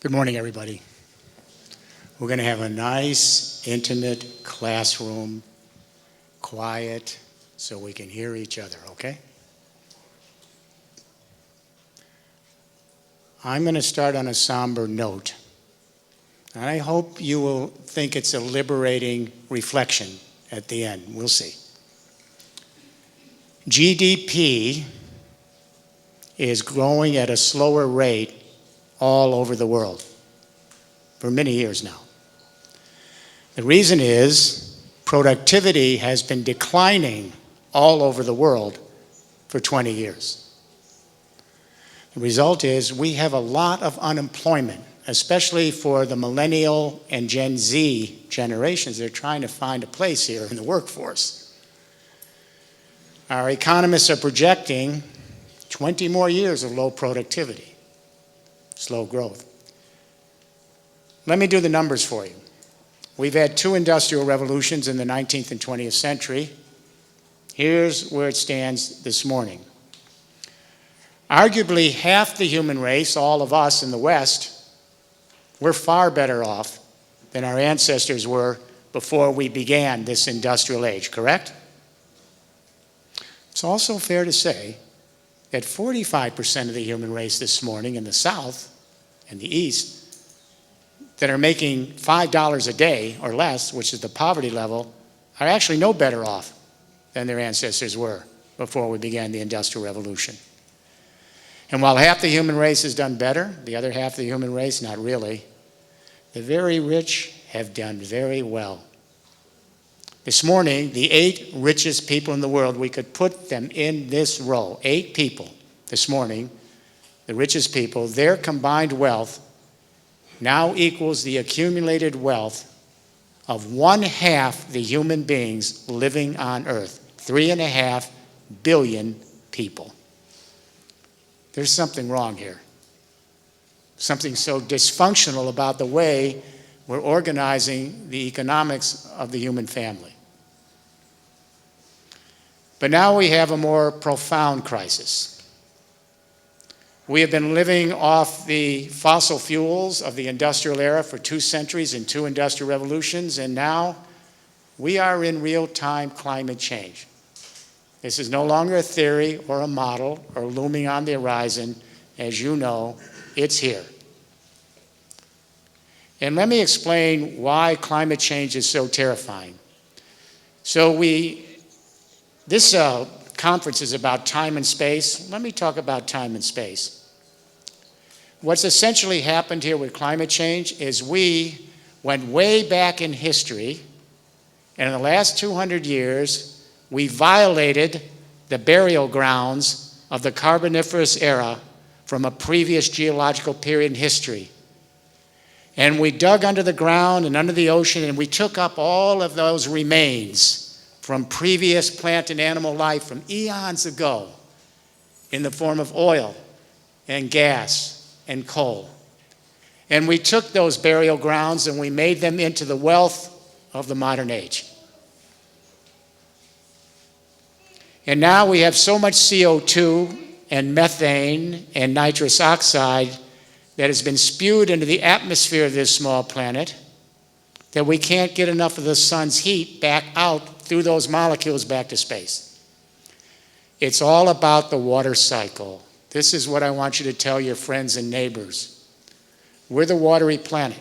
Good morning, everybody. We're going to have a nice, intimate classroom, quiet, so we can hear each other, okay? I'm going to start on a somber note, and I hope you will think it's a liberating reflection at the end. We'll see. GDP is growing at a slower rate all over the world for many years now. The reason is productivity has been declining all over the world for 20 years. The result is we have a lot of unemployment, especially for the millennial and Gen Z generations. They're trying to find a place here in the workforce. Our economists are projecting 20 more years of low productivity. Slow growth. Let me do the numbers for you. We've had two industrial revolutions in the 19th and 20th century. Here's where it stands this morning. Arguably half the human race, all of us in the West, we're far better off than our ancestors were before we began this industrial age, correct? It's also fair to say that 45% of the human race this morning in the South and the East that are making $5 a day or less, which is the poverty level, are actually no better off than their ancestors were before we began the Industrial Revolution. And while half the human race has done better, the other half of the human race, not really, the very rich have done very well. This morning, the 8 richest people in the world, we could put them in this row. 8 people this morning, the richest people, their combined wealth now equals the accumulated wealth of 1/2 the human beings living on Earth. 3.5 billion people. There's something wrong here. Something so dysfunctional about the way we're organizing the economics of the human family. But now we have a more profound crisis. We have been living off the fossil fuels of the industrial era for 2 centuries and 2 industrial revolutions, and now we are in real-time climate change. This is no longer a theory or a model or looming on the horizon. As you know, it's here. And let me explain why climate change is so terrifying. So this conference is about time and space. Let me talk about time and space. What's essentially happened here with climate change is we went way back in history, and in the last 200 years, we violated the burial grounds of the Carboniferous era from a previous geological period in history. And we dug under the ground and under the ocean, and we took up all of those remains from previous plant and animal life from eons ago in the form of oil and gas and coal. And we took those burial grounds and we made them into the wealth of the modern age. And now we have so much CO2 and methane and nitrous oxide that has been spewed into the atmosphere of this small planet that we can't get enough of the sun's heat back out through those molecules back to space. It's all about the water cycle. This is what I want you to tell your friends and neighbors. We're the watery planet.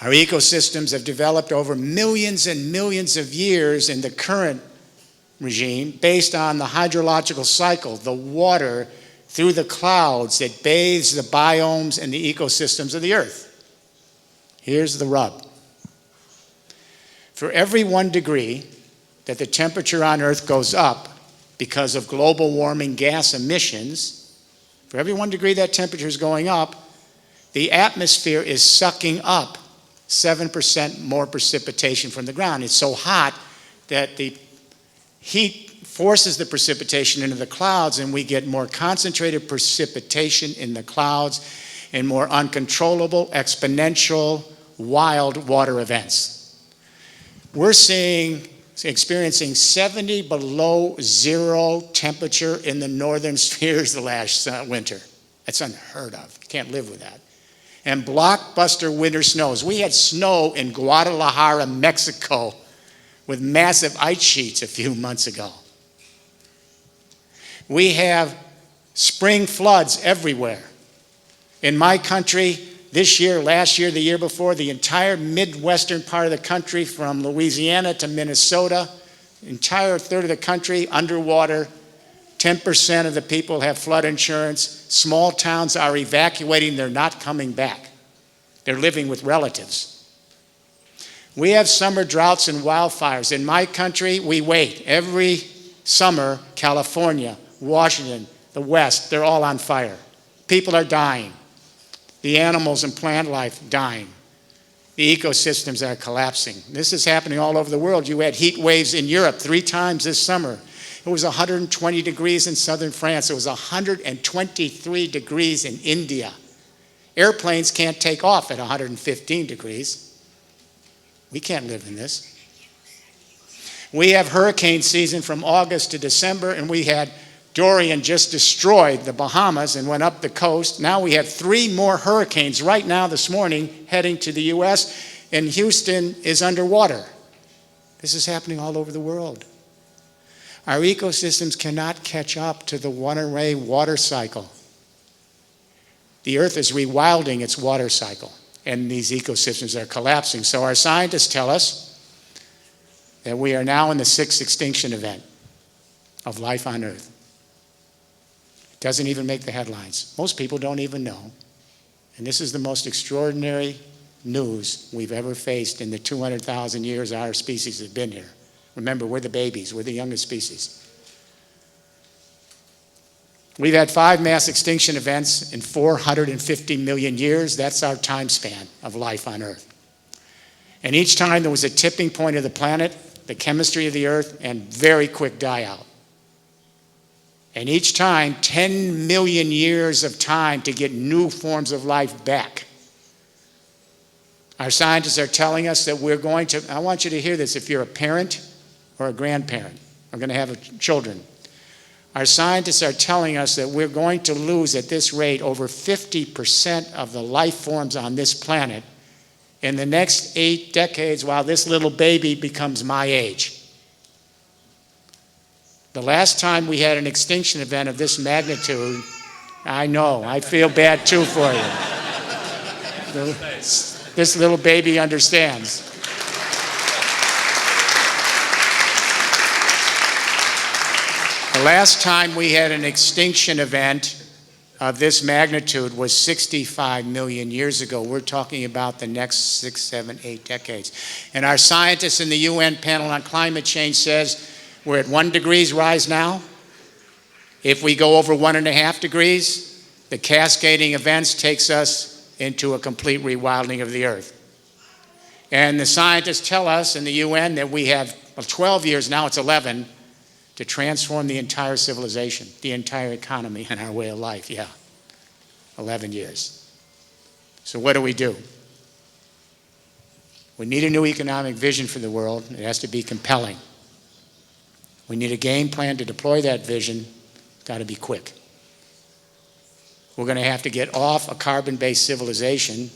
Our ecosystems have developed over millions and millions of years in the current regime based on the hydrological cycle, the water through the clouds that bathes the biomes and the ecosystems of the Earth. Here's the rub. For every 1 degree that the temperature on Earth goes up because of global warming gas emissions, for every 1 degree that temperature is going up, the atmosphere is sucking up 7% more precipitation from the ground. It's so hot that the heat forces the precipitation into the clouds, and we get more concentrated precipitation in the clouds and more uncontrollable, exponential, wild water events. We're experiencing 70 below zero temperature in the northern spheres the last winter. That's unheard of. You can't live with that. And blockbuster winter snows. We had snow in Guadalajara, Mexico, with massive ice sheets a few months ago. We have spring floods everywhere. In my country, this year, last year, the year before, the entire midwestern part of the country, from Louisiana to Minnesota, entire third of the country underwater. 10% of the people have flood insurance. Small towns are evacuating. They're not coming back. They're living with relatives. We have summer droughts and wildfires. In my country, we wait. Every summer, California, Washington, the West, they're all on fire. People are dying. The animals and plant life dying. The ecosystems are collapsing. This is happening all over the world. You had heat waves in Europe 3 times this summer. It was 120 degrees in southern France. It was 123 degrees in India. Airplanes can't take off at 115 degrees. We can't live in this. We have hurricane season from August to December, and we had Dorian just destroyed the Bahamas and went up the coast. Now we have 3 more hurricanes right now this morning heading to the U.S., and Houston is underwater. This is happening all over the world. Our ecosystems cannot catch up to the one-way water cycle. The earth is rewilding its water cycle, and these ecosystems are collapsing. So our scientists tell us that we are now in the 6th extinction event of life on Earth. It doesn't even make the headlines. Most people don't even know. And this is the most extraordinary news we've ever faced in the 200,000 years our species has been here. Remember, we're the babies. We're the youngest species. We've had 5 mass extinction events in 450 million years. That's our time span of life on Earth. And each time there was a tipping point of the planet, the chemistry of the Earth, and very quick die-out. And each time, 10 million years of time to get new forms of life back. Our scientists are telling us that we're going to, I want you to hear this, if you're a parent or a grandparent, are going to have children. Our scientists are telling us that we're going to lose at this rate over 50% of the life forms on this planet in the next 8 decades while this little baby becomes my age. The last time we had an extinction event of this magnitude, I know, I feel bad too for you. This little baby understands. The last time we had an extinction event of this magnitude was 65 million years ago. We're talking about the next 6, 7, 8 decades. And our scientists in the UN panel on climate change says we're at 1 degree rise now. If we go over 1.5 degrees, the cascading events takes us into a complete rewilding of the Earth. And the scientists tell us in the UN that we have 12 years, now it's 11, to transform the entire civilization, the entire economy, and our way of life. 11 years. So what do? We need a new economic vision for the world. It has to be compelling. We need a game plan to deploy that vision. It's got to be quick. We're going to have to get off a carbon-based civilization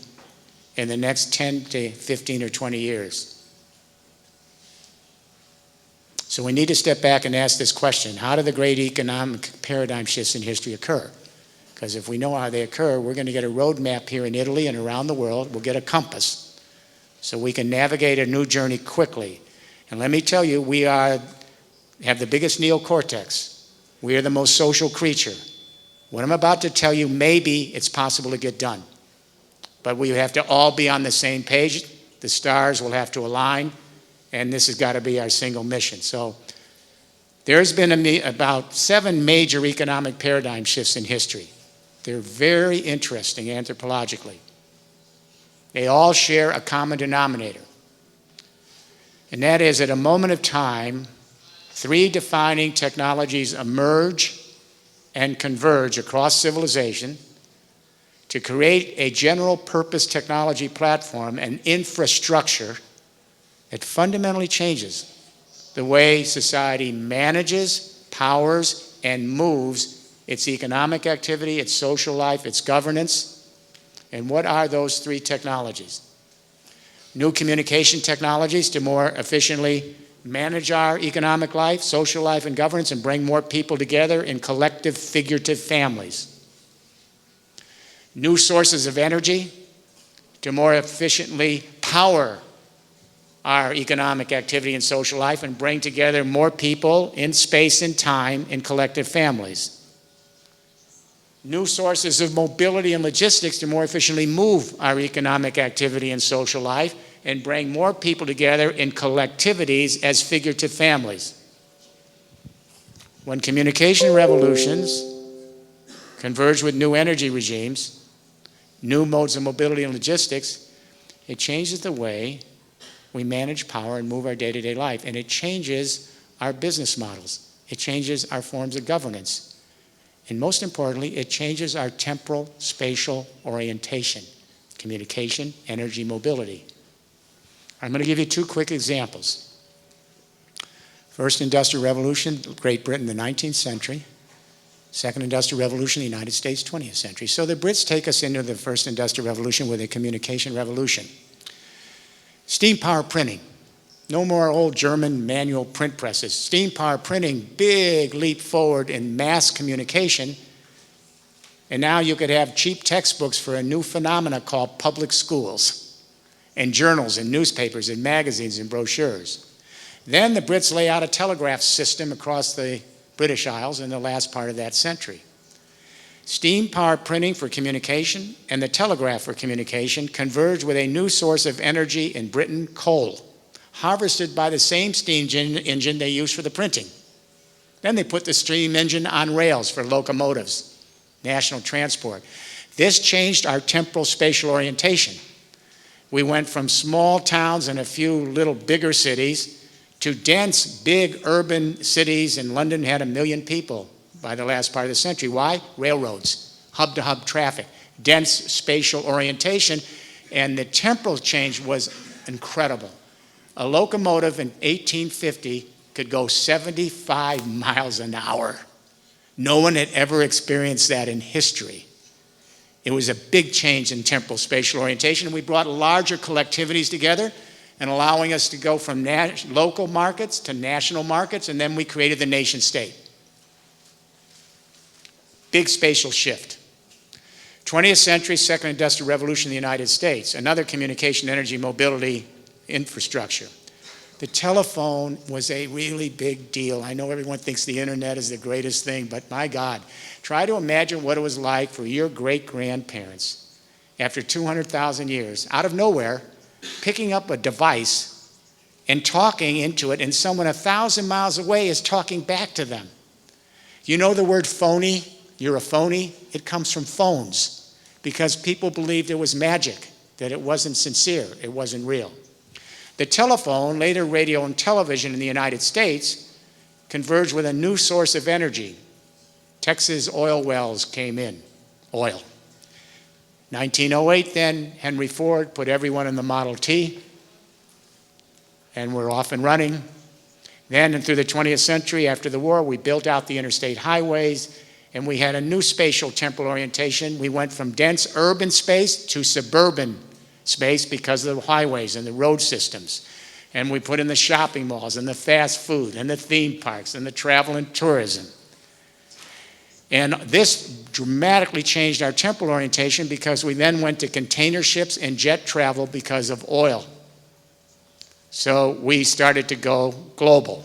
in the next 10 to 15 or 20 years. So we need to step back and ask this question: how do the great economic paradigm shifts in history occur? Because if we know how they occur, we're going to get a roadmap here in Italy and around the world. We'll get a compass so we can navigate a new journey quickly. And let me tell you, we have the biggest neocortex. We are the most social creature. What I'm about to tell you, maybe it's possible to get done. But we have to all be on the same page. The stars will have to align. And this has got to be our single mission. So there's been about 7 major economic paradigm shifts in history. They're very interesting anthropologically. They all share a common denominator. And that is, at a moment of time, 3 defining technologies emerge and converge across civilization to create a general purpose technology platform and infrastructure that fundamentally changes the way society manages, powers, and moves it's economic activity, it's social life, it's governance. And what are those three technologies? New communication technologies to more efficiently manage our economic life, social life, and governance, and bring more people together in collective figurative families. New sources of energy to more efficiently power our economic activity and social life and bring together more people in space and time in collective families. New sources of mobility and logistics to more efficiently move our economic activity and social life and bring more people together in collectivities as figurative families. When communication revolutions converge with new energy regimes, new modes of mobility and logistics, it changes the way we manage power and move our day-to-day life, and it changes our business models. It changes our forms of governance. And most importantly, it changes our temporal spatial orientation, communication, energy, mobility. I'm going to give you two quick examples. First Industrial Revolution, Great Britain, the 19th century. Second Industrial Revolution, the United States, 20th century. So the Brits take us into the first Industrial Revolution with a communication revolution. Steam power printing. No more old German manual print presses. Steam power printing, big leap forward in mass communication. And now you could have cheap textbooks for a new phenomena called public schools, and journals and newspapers and magazines and brochures. Then the Brits lay out a telegraph system across the British Isles in the last part of that century. Steam power printing for communication and the telegraph for communication converged with a new source of energy in Britain, coal, harvested by the same steam engine they used for the printing. Then they put the steam engine on rails for locomotives, national transport. This changed our temporal spatial orientation. We went from small towns and a few little bigger cities to dense, big urban cities, and London had 1 million people by the last part of the century. Why? Railroads, hub-to-hub traffic, dense spatial orientation, and the temporal change was incredible. A locomotive in 1850 could go 75 miles an hour. No one had ever experienced that in history. It was a big change in temporal spatial orientation. We brought larger collectivities together and allowing us to go from local markets to national markets, and then we created the nation state. Big spatial shift. 20th century, second industrial revolution in the United States, another communication, energy, mobility infrastructure. The telephone was a really big deal. I know everyone thinks the internet is the greatest thing, but my God, try to imagine what it was like for your great-grandparents after 200,000 years, out of nowhere, picking up a device and talking into it, and someone 1,000 miles away is talking back to them. You know the word phony? You're a phony? It comes from phones, because people believed it was magic, that it wasn't sincere, it wasn't real. The telephone, later radio and television in the United States, converged with a new source of energy. Texas oil wells came in, oil. 1908 then, Henry Ford put everyone in the Model T, and we're off and running. Then and through the 20th century, after the war, we built out the interstate highways, and we had a new spatial temporal orientation. We went from dense urban space to suburban space because of the highways and the road systems. And we put in the shopping malls and the fast food and the theme parks and the travel and tourism. And this dramatically changed our temporal orientation because we then went to container ships and jet travel because of oil. So we started to go global.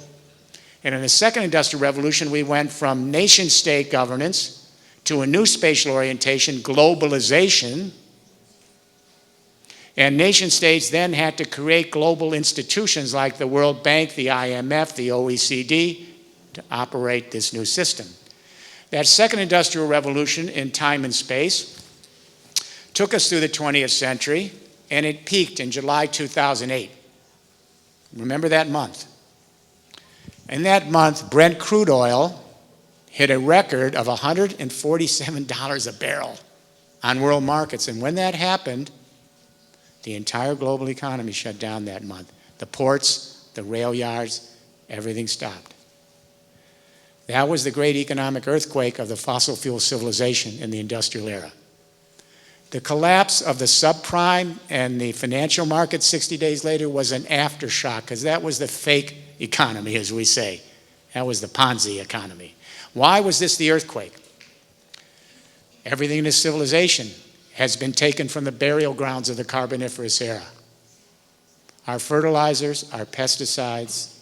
And in the second industrial revolution, we went from nation-state governance to a new spatial orientation, globalization. And nation-states then had to create global institutions like the World Bank, the IMF, the OECD to operate this new system. That second industrial revolution in time and space took us through the 20th century, and it peaked in July 2008. Remember that month? In that month, Brent crude oil hit a record of $147 a barrel on world markets. And when that happened, the entire global economy shut down that month. The ports, the rail yards, everything stopped. That was the great economic earthquake of the fossil fuel civilization in the industrial era. The collapse of the subprime and the financial market 60 days later was an aftershock, because that was the fake economy, as we say. That was the Ponzi economy. Why was this the earthquake? Everything in this civilization has been taken from the burial grounds of the Carboniferous era. Our fertilizers, our pesticides,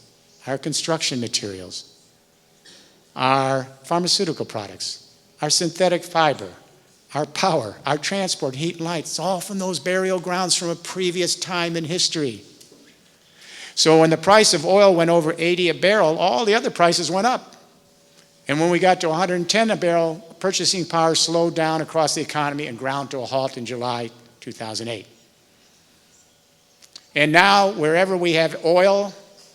our construction materials, our pharmaceutical products, our synthetic fiber, our power, our transport, heat and light, it's all from those burial grounds from a previous time in history. So when the price of oil went over 80 a barrel, all the other prices went up. And when we got to 110 a barrel, purchasing power slowed down across the economy and ground to a halt in July 2008. And now, wherever we have oil,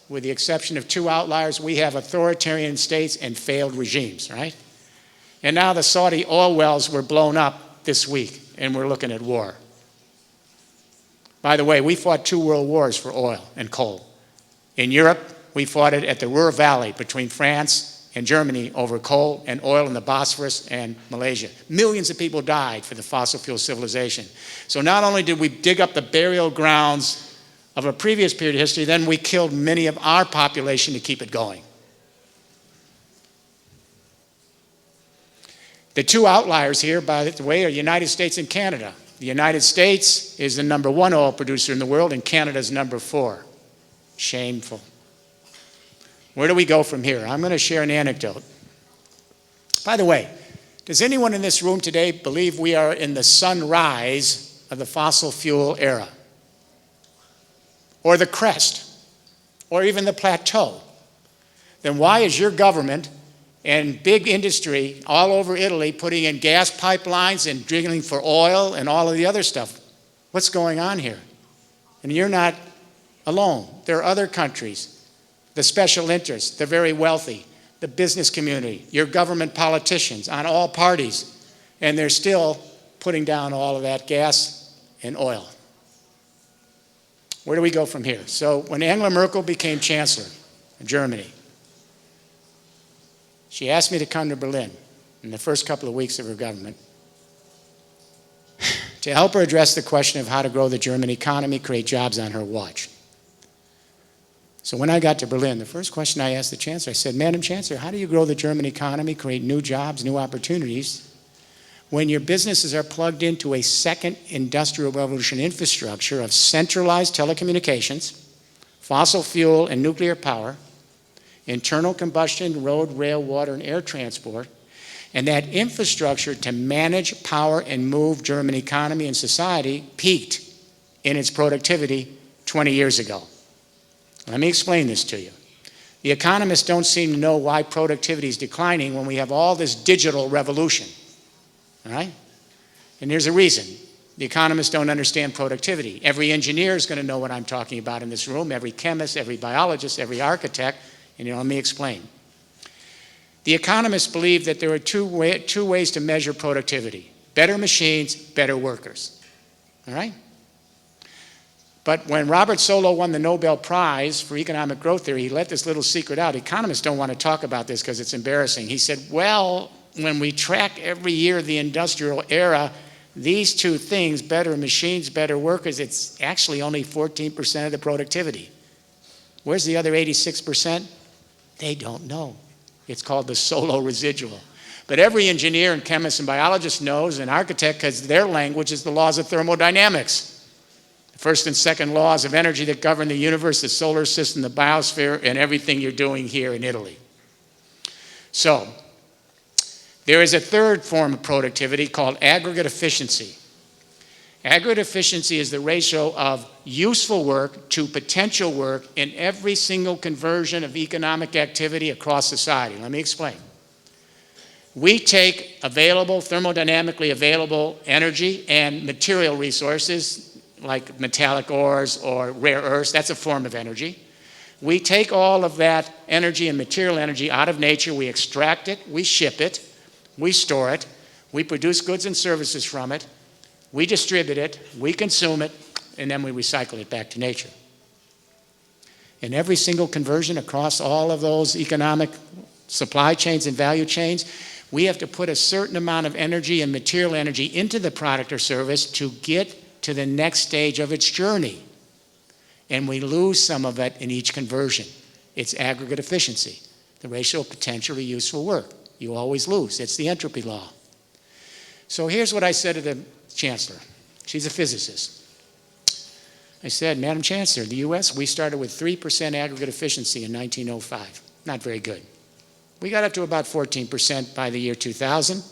with the exception of 2 outliers, we have authoritarian states and failed regimes, right? And now the Saudi oil wells were blown up this week, and we're looking at war. By the way, we fought 2 world wars for oil and coal. In Europe, we fought it at the Ruhr Valley between France and Germany over coal and oil in the Bosphorus and Malaysia. Millions of people died for the fossil fuel civilization. So not only did we dig up the burial grounds of a previous period of history, then we killed many of our population to keep it going. The 2 outliers here, by the way, are the United States and Canada. The United States is the #1 oil producer in the world, and Canada is #4. Shameful. Where do we go from here? I'm going to share an anecdote. By the way, does anyone in this room today believe we are in the sunrise of the fossil fuel era? Or the crest? Or even the plateau? Then why is your government and big industry all over Italy putting in gas pipelines and drilling for oil and all of the other stuff? What's going on here? And you're not alone. There are other countries, the special interests, the very wealthy, the business community, your government politicians on all parties, and they're still putting down all of that gas and oil. Where do we go from here? So when Angela Merkel became chancellor of Germany, she asked me to come to Berlin in the first couple of weeks of her government to help her address the question of how to grow the German economy, create jobs on her watch. So when I got to Berlin, the first question I asked the Chancellor, I said, Madam Chancellor, how do you grow the German economy, create new jobs, new opportunities, when your businesses are plugged into a second industrial revolution infrastructure of centralized telecommunications, fossil fuel and nuclear power, internal combustion, road, rail, water, and air transport, and that infrastructure to manage, power, and move German economy and society peaked in its productivity 20 years ago. Let me explain this to you. The economists don't seem to know why productivity is declining when we have all this digital revolution, all right? And there's a reason. The economists don't understand productivity. Every engineer is going to know what I'm talking about in this room, every chemist, every biologist, every architect, and let me explain. The economists believe that there are two ways to measure productivity: better machines, better workers, all right? But when Robert Solow won the Nobel Prize for economic growth theory, he let this little secret out. Economists don't want to talk about this because it's embarrassing. He said, well, when we track every year the industrial era, these 2 things, better machines, better workers, it's actually only 14% of the productivity. Where's the other 86%? They don't know. It's called the Solow residual. But every engineer and chemist and biologist knows, and architect, because their language is the laws of thermodynamics. First and second laws of energy that govern the universe, the solar system, the biosphere, and everything you're doing here in Italy. So, there is a third form of productivity called aggregate efficiency. Aggregate efficiency is the ratio of useful work to potential work in every single conversion of economic activity across society. Let me explain. We take available, thermodynamically available energy and material resources, like metallic ores or rare earths, that's a form of energy. We take all of that energy and material energy out of nature, we extract it, we ship it, we store it, we produce goods and services from it, we distribute it, we consume it, and then we recycle it back to nature. In every single conversion across all of those economic supply chains and value chains, we have to put a certain amount of energy and material energy into the product or service to get to the next stage of its journey. And we lose some of it in each conversion. It's aggregate efficiency, the ratio of potential to useful work. You always lose. It's the entropy law. So here's what I said to the chancellor. She's a physicist. I said, Madam Chancellor, the US, we started with 3% aggregate efficiency in 1905. Not very good. We got up to about 14% by the year 2000.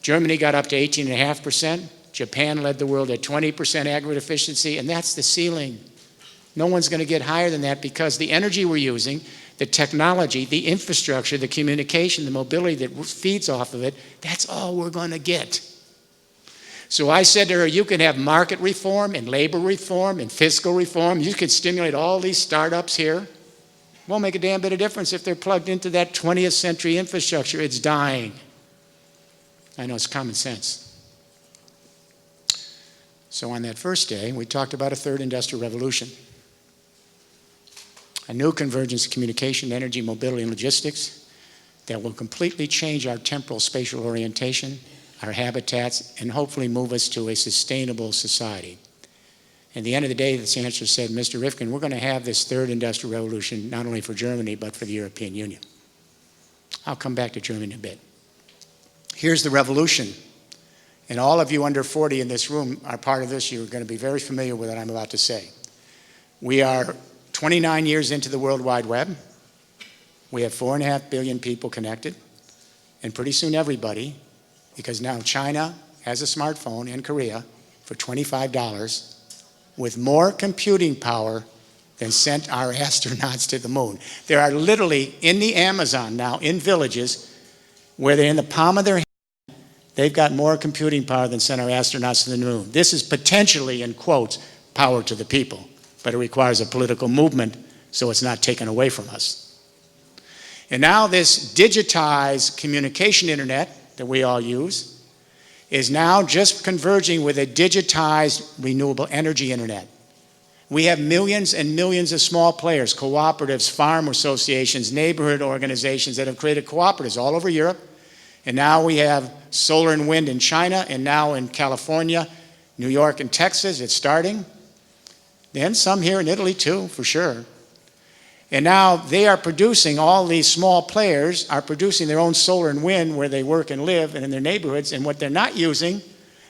Germany got up to 18.5%. Japan led the world at 20% aggregate efficiency, and that's the ceiling. No one's going to get higher than that because the energy we're using, the technology, the infrastructure, the communication, the mobility that feeds off of it, that's all we're going to get. So I said to her, you can have market reform and labor reform and fiscal reform. You can stimulate all these startups here. Won't make a damn bit of difference if they're plugged into that 20th century infrastructure. It's dying. I know, it's common sense. So on that first day, we talked about a third industrial revolution. A new convergence of communication, energy, mobility, and logistics that will completely change our temporal spatial orientation, our habitats, and hopefully move us to a sustainable society. At the end of the day, the chancellor said, Mr. Rifkin, we're going to have this third industrial revolution not only for Germany, but for the European Union. I'll come back to Germany in a bit. Here's the revolution. And all of you under 40 in this room are part of this. You're going to be very familiar with what I'm about to say. We are 29 years into the World Wide Web. We have 4.5 billion people connected. And pretty soon everybody, because now China has a smartphone and Korea for $25 with more computing power than sent our astronauts to the moon. There are literally in the Amazon now, in villages, where they're in the palm of their hand, they've got more computing power than sent our astronauts to the moon. This is potentially, in quotes, power to the people, but it requires a political movement so it's not taken away from us. And now this digitized communication internet that we all use is now just converging with a digitized renewable energy internet. We have millions and millions of small players, cooperatives, farm associations, neighborhood organizations that have created cooperatives all over Europe. And now we have solar and wind in China, and now in California, New York, and Texas, it's starting. Then some here in Italy too, for sure. And now they are producing, all these small players are producing their own solar and wind where they work and live and in their neighborhoods, and what they're not using,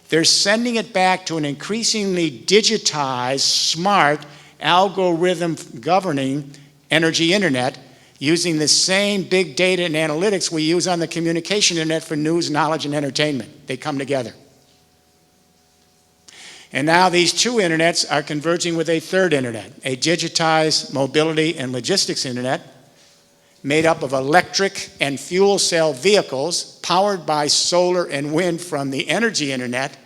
they're sending it back to an increasingly digitized, smart, algorithm governing energy internet using the same big data and analytics we use on the communication internet for news, knowledge, and entertainment. They come together. And now these two internets are converging with a third internet, a digitized mobility and logistics internet made up of electric and fuel cell vehicles powered by solar and wind from the energy internet.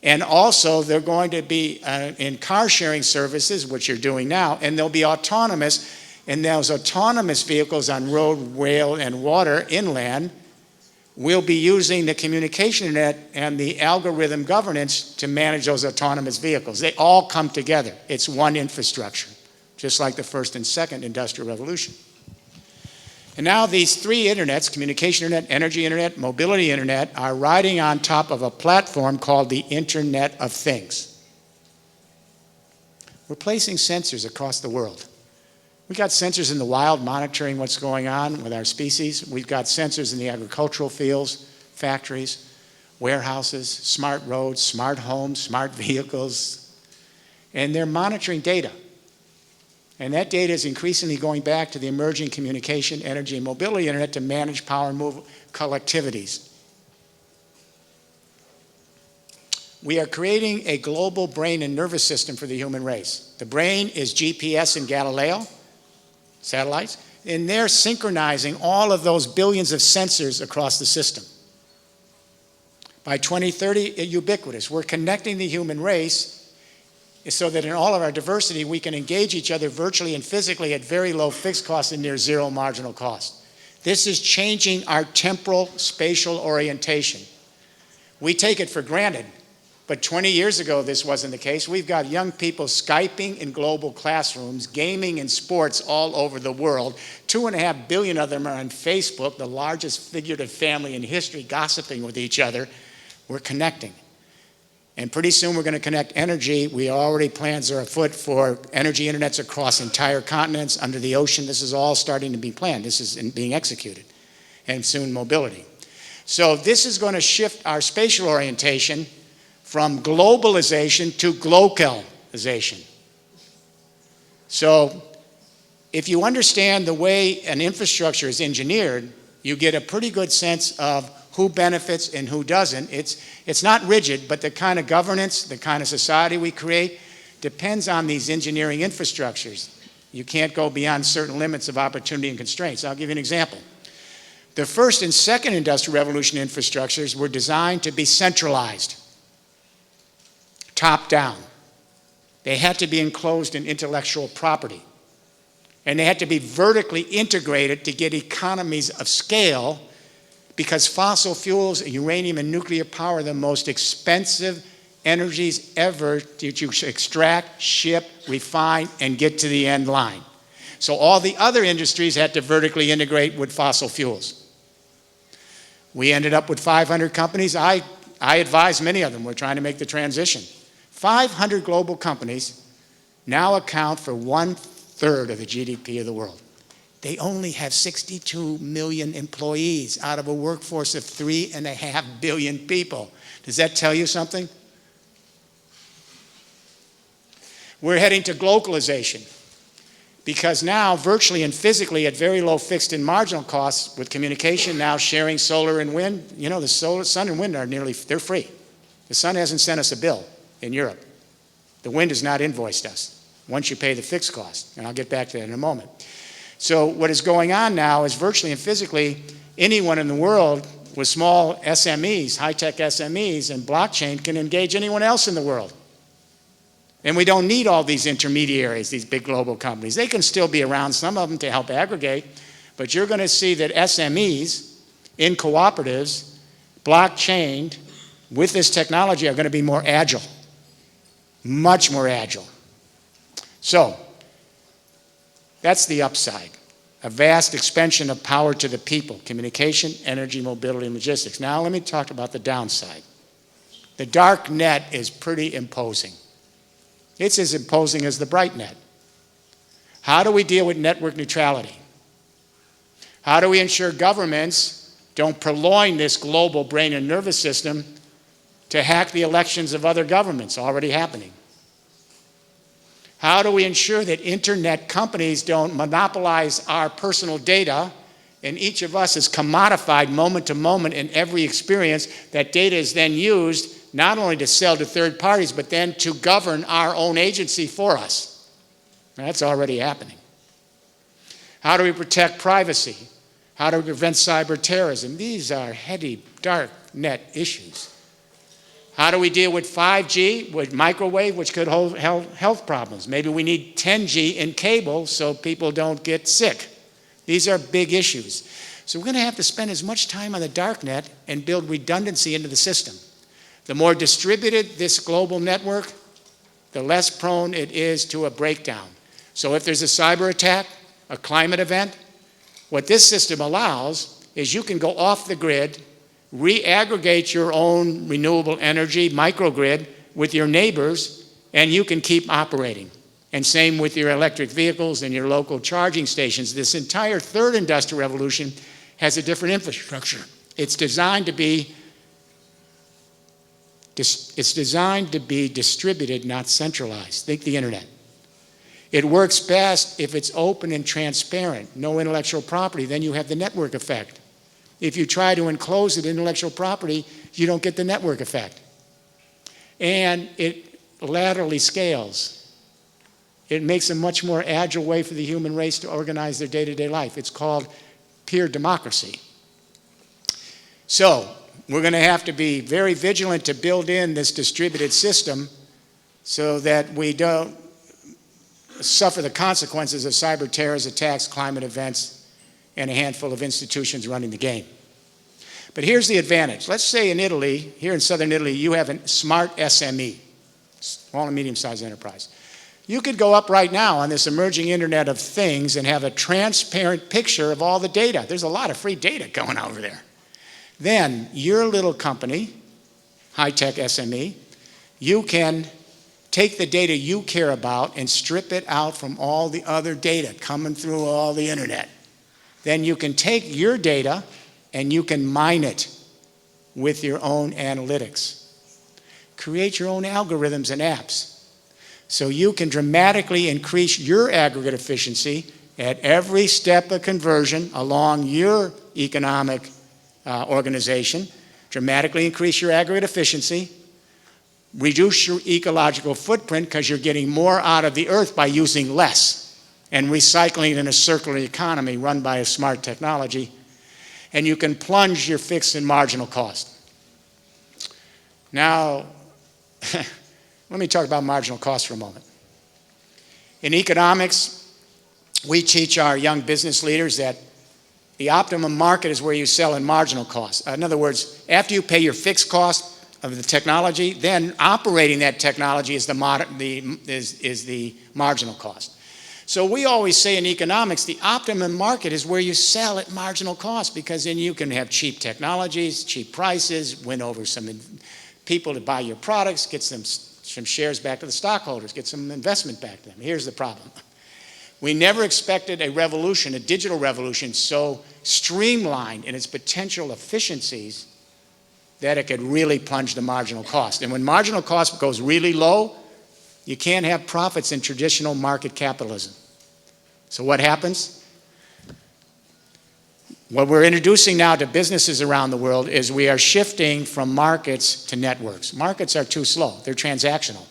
And also they're going to be in car sharing services, which you're doing now, and they'll be autonomous. And those autonomous vehicles on road, rail, and water inland will be using the communication internet and the algorithm governance to manage those autonomous vehicles. They all come together. It's one infrastructure, just like the first and second industrial revolution. And now these three internets, communication internet, energy internet, mobility internet, are riding on top of a platform called the Internet of Things. We're placing sensors across the world. We've got sensors in the wild monitoring what's going on with our species. We've got sensors in the agricultural fields, factories, warehouses, smart roads, smart homes, smart vehicles. And they're monitoring data. And that data is increasingly going back to the emerging communication, energy, and mobility internet to manage power and move collectivities. We are creating a global brain and nervous system for the human race. The brain is GPS and Galileo satellites, and they're synchronizing all of those billions of sensors across the system. By 2030, ubiquitous. We're connecting the human race so that in all of our diversity, we can engage each other virtually and physically at very low fixed cost and near zero marginal cost. This is changing our temporal spatial orientation. We take it for granted But 20 years ago, this wasn't the case. We've got young people Skyping in global classrooms, gaming in sports all over the world. 2.5 billion of them are on Facebook, the largest figurative family in history, gossiping with each other. We're connecting. And pretty soon we're going to connect energy. We already plans are afoot for energy internets across entire continents, under the ocean. This is all starting to be planned. This is being executed. And soon mobility. So this is going to shift our spatial orientation from globalization to glocalization. So if you understand the way an infrastructure is engineered, you get a pretty good sense of who benefits and who doesn't. It's not rigid, but the kind of governance, the kind of society we create depends on these engineering infrastructures. You can't go beyond certain limits of opportunity and constraints. I'll give you an example. The first and second industrial revolution infrastructures were designed to be centralized, top down. They had to be enclosed in intellectual property. And they had to be vertically integrated to get economies of scale, because fossil fuels, uranium, and nuclear power are the most expensive energies ever that you extract, ship, refine, and get to the end line. So all the other industries had to vertically integrate with fossil fuels. We ended up with 500 companies. I advise many of them. We're trying to make the transition. 500 global companies now account for 1/3 of the GDP of the world. They only have 62 million employees out of a workforce of 3.5 billion people. Does that tell you something? We're heading to globalization, because now virtually and physically at very low fixed and marginal costs with communication, now sharing solar and wind, you know, the sun and wind are they're free. The sun hasn't sent us a bill in Europe. The wind has not invoiced us once you pay the fixed cost, and I'll get back to that in a moment. So what is going on now is virtually and physically anyone in the world with small SMEs, high-tech SMEs, and blockchain can engage anyone else in the world. And we don't need all these intermediaries, these big global companies. They can still be around, some of them, to help aggregate, but you're going to see that SMEs in cooperatives, blockchained, with this technology are going to be more agile, much more agile. So that's the upside, a vast expansion of power to the people, communication, energy, mobility, and logistics. Now let me talk about the downside. The dark net is pretty imposing. It's as imposing as the bright net. How do we deal with network neutrality? How do we ensure governments don't purloin this global brain and nervous system to hack the elections of other governments, already happening? How do we ensure that internet companies don't monopolize our personal data, and each of us is commodified moment to moment in every experience? That data is then used not only to sell to third parties, but then to govern our own agency for us. That's already happening. How do we protect privacy? How do we prevent cyber terrorism? These are heady, dark net issues. How do we deal with 5G, with microwave, which could hold health problems? Maybe we need 10G in cable so people don't get sick. These are big issues. So we're going to have to spend as much time on the dark net and build redundancy into the system. The more distributed this global network, the less prone it is to a breakdown. So if there's a cyber attack, a climate event, what this system allows is you can go off the grid, re-aggregate your own renewable energy microgrid with your neighbors, and you can keep operating. And same with your electric vehicles and your local charging stations. This entire third industrial revolution has a different infrastructure. It's designed to be distributed, not centralized. Think the internet. It works best if it's open and transparent, no intellectual property, then you have the network effect. If you try to enclose it in intellectual property, you don't get the network effect. And it laterally scales. It makes a much more agile way for the human race to organize their day-to-day life. It's called peer democracy. So we're going to have to be very vigilant to build in this distributed system so that we don't suffer the consequences of cyber terrorist attacks, climate events, and a handful of institutions running the game. But here's the advantage. Let's say in Italy, here in southern Italy, you have a smart SME, small and medium-sized enterprise. You could go up right now on this emerging Internet of Things and have a transparent picture of all the data. There's a lot of free data going over there. Then your little company, high-tech SME, you can take the data you care about and strip it out from all the other data coming through all the internet. Then you can take your data and you can mine it with your own analytics. Create your own algorithms and apps. So you can dramatically increase your aggregate efficiency at every step of conversion along your economic organization, dramatically increase your aggregate efficiency, reduce your ecological footprint because you're getting more out of the earth by using less and recycling in a circular economy run by a smart technology, and you can plunge your fixed and marginal cost. Now, let me talk about marginal cost for a moment. In economics, we teach our young business leaders that the optimum market is where you sell in marginal cost. In other words, after you pay your fixed cost of the technology, then operating that technology is the marginal cost. So we always say in economics, the optimum market is where you sell at marginal cost, because then you can have cheap technologies, cheap prices, win over some people to buy your products, get some shares back to the stockholders, get some investment back to them. Here's the problem. We never expected a revolution, a digital revolution, so streamlined in its potential efficiencies that it could really plunge the marginal cost. And when marginal cost goes really low, you can't have profits in traditional market capitalism. So what happens? What we're introducing now to businesses around the world is we are shifting from markets to networks. Markets are too slow. They're transactional.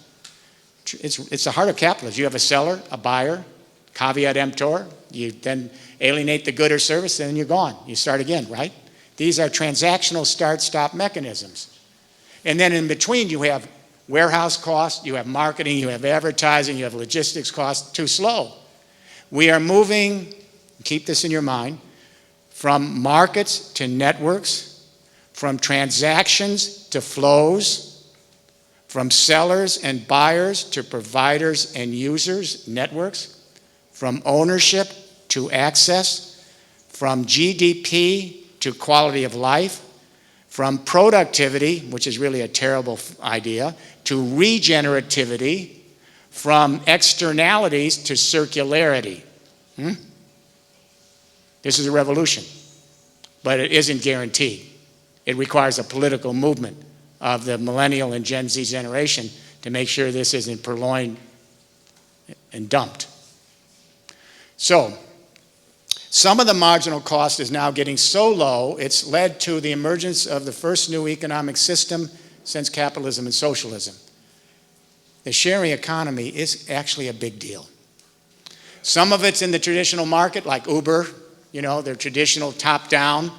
It's the heart of capitalism. You have a seller, a buyer, caveat emptor. You then alienate the good or service, and then you're gone. You start again, right? These are transactional start-stop mechanisms. And then in between, you have warehouse costs, you have marketing, you have advertising, you have logistics costs. Too slow. We are moving, keep this in your mind, from markets to networks, from transactions to flows, from sellers and buyers to providers and users, networks, from ownership to access, from GDP to quality of life, from productivity, which is really a terrible idea, to regenerativity, from externalities to circularity. This is a revolution, but it isn't guaranteed. It requires a political movement of the millennial and Gen Z generation to make sure this isn't purloined and dumped. So, some of the marginal cost is now getting so low, it's led to the emergence of the first new economic system since capitalism and socialism. The sharing economy is actually a big deal. Some of it's in the traditional market, like Uber, they're traditional top-down,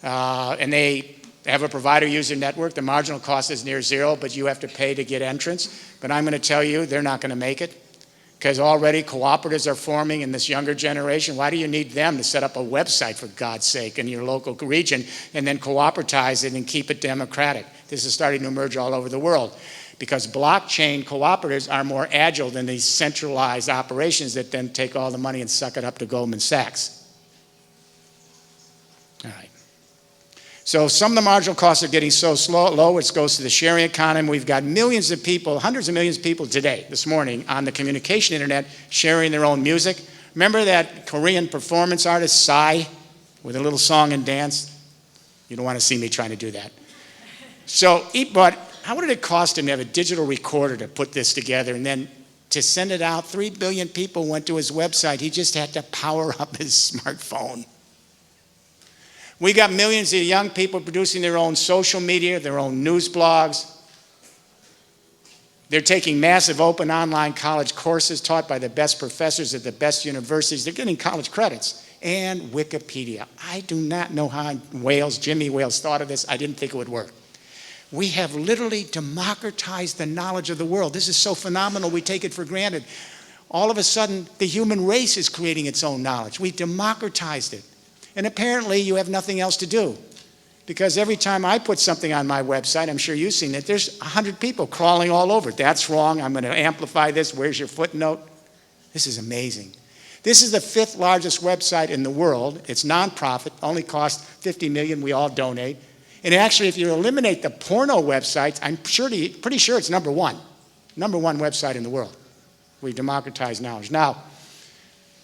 and they have a provider-user network. The marginal cost is near zero, but you have to pay to get entrance. But I'm going to tell you, they're not going to make it, because already cooperatives are forming in this younger generation. Why do you need them to set up a website, for God's sake, in your local region and then cooperatize it and keep it democratic? This is starting to emerge all over the world, because blockchain cooperatives are more agile than these centralized operations that then take all the money and suck it up to Goldman Sachs. All right. So some of the marginal costs are getting so low, it goes to the sharing economy. We've got millions of people, hundreds of millions of people today, this morning, on the communication internet sharing their own music. Remember that Korean performance artist, Psy, with a little song and dance? You don't want to see me trying to do that. So, but how did it cost him to have a digital recorder to put this together and then to send it out? 3 billion people went to his website. He just had to power up his smartphone. We got millions of young people producing their own social media, their own news blogs. They're taking massive open online college courses taught by the best professors at the best universities. They're getting college credits. And Wikipedia. I do not know how Jimmy Wales thought of this. I didn't think it would work. We have literally democratized the knowledge of the world. This is so phenomenal, we take it for granted. All of a sudden, the human race is creating its own knowledge. We democratized it. And apparently, you have nothing else to do. Because every time I put something on my website, I'm sure you've seen it, there's 100 people crawling all over it. That's wrong. I'm going to amplify this. Where's your footnote? This is amazing. This is the 5th largest website in the world. It's nonprofit, only costs $50 million. We all donate. And actually, if you eliminate the porno websites, I'm pretty sure it's number one website in the world. We democratize knowledge. Now,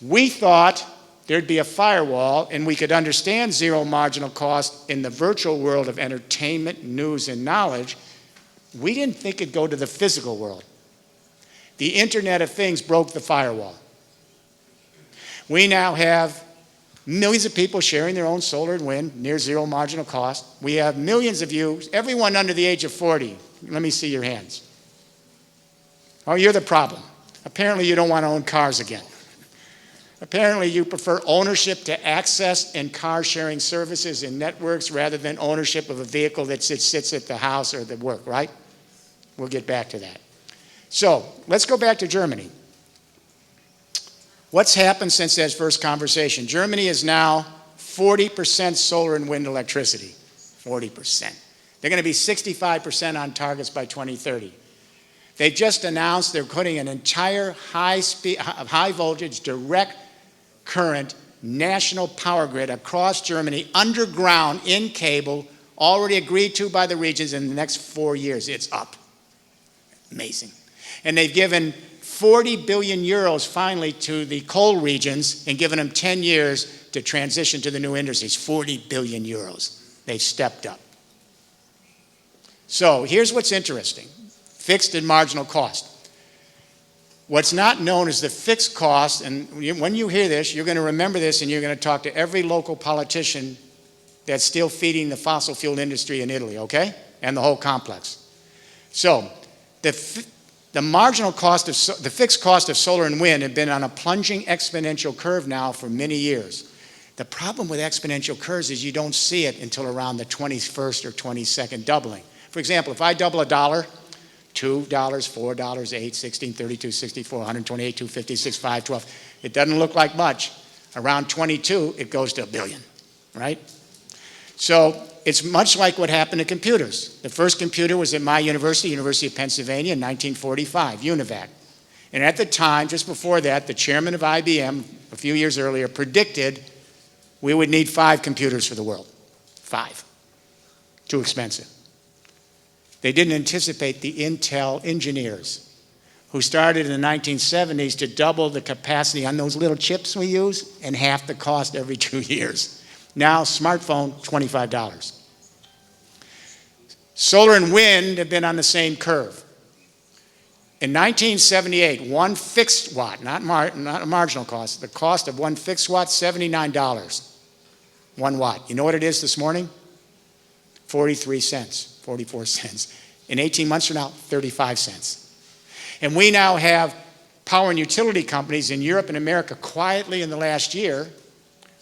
we thought there'd be a firewall and we could understand zero marginal cost in the virtual world of entertainment, news, and knowledge. We didn't think it'd go to the physical world. The Internet of Things broke the firewall. We now have millions of people sharing their own solar and wind, near zero marginal cost. We have millions of you, everyone under the age of 40. Let me see your hands. Oh, you're the problem. Apparently you don't want to own cars again. Apparently you prefer ownership to access and car sharing services and networks rather than ownership of a vehicle that sits at the house or the work, right? We'll get back to that. So let's go back to Germany. What's happened since that first conversation? Germany is now 40% solar and wind electricity. 40%. They're going to be 65% on targets by 2030. They just announced they're putting an entire high voltage, direct current national power grid across Germany, underground, in cable, already agreed to by the regions in the next 4 years. It's up. Amazing. And they've given 40 billion euros finally to the coal regions and given them 10 years to transition to the new industries. 40 billion euros. They've stepped up. So here's what's interesting. Fixed and marginal cost. What's not known is the fixed cost, and when you hear this, you're going to remember this and you're going to talk to every local politician that's still feeding the fossil fuel industry in Italy, okay? And the whole complex. So the marginal cost of the fixed cost of solar and wind have been on a plunging exponential curve now for many years. The problem with exponential curves is you don't see it until around the 21st or 22nd doubling. For example, if I double $1, $2, $4, $8, 16, 32, 64, 128, 250, 65, 12, it doesn't look like much. Around 22, it goes to $1 billion, right? So it's much like what happened to computers. The first computer was at my university, University of Pennsylvania, in 1945, UNIVAC. And at the time, just before that, the chairman of IBM, a few years earlier, predicted we would need 5 computers for the world. 5. Too expensive. They didn't anticipate the Intel engineers who started in the 1970s to double the capacity on those little chips we use and half the cost every 2 years. Now, smartphone, $25. Solar and wind have been on the same curve. In 1978, one fixed watt, not a marginal cost, the cost of one fixed watt, $79. 1 watt. You know what it is this morning? 43 cents, 44 cents. In 18 months from now, 35 cents. And we now have power and utility companies in Europe and America quietly in the last year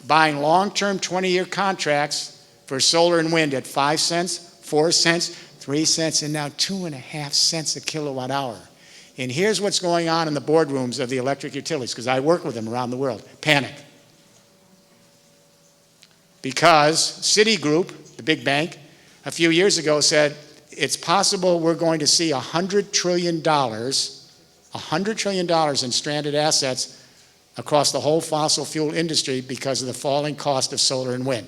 buying long-term 20-year contracts for solar and wind at 5 cents, 4 cents, 3 cents, and now 2.5 cents a kilowatt hour. And here's what's going on in the boardrooms of the electric utilities, because I work with them around the world. Panic. Because Citigroup, the big bank, a few years ago said, it's possible we're going to see $100 trillion in stranded assets across the whole fossil fuel industry because of the falling cost of solar and wind.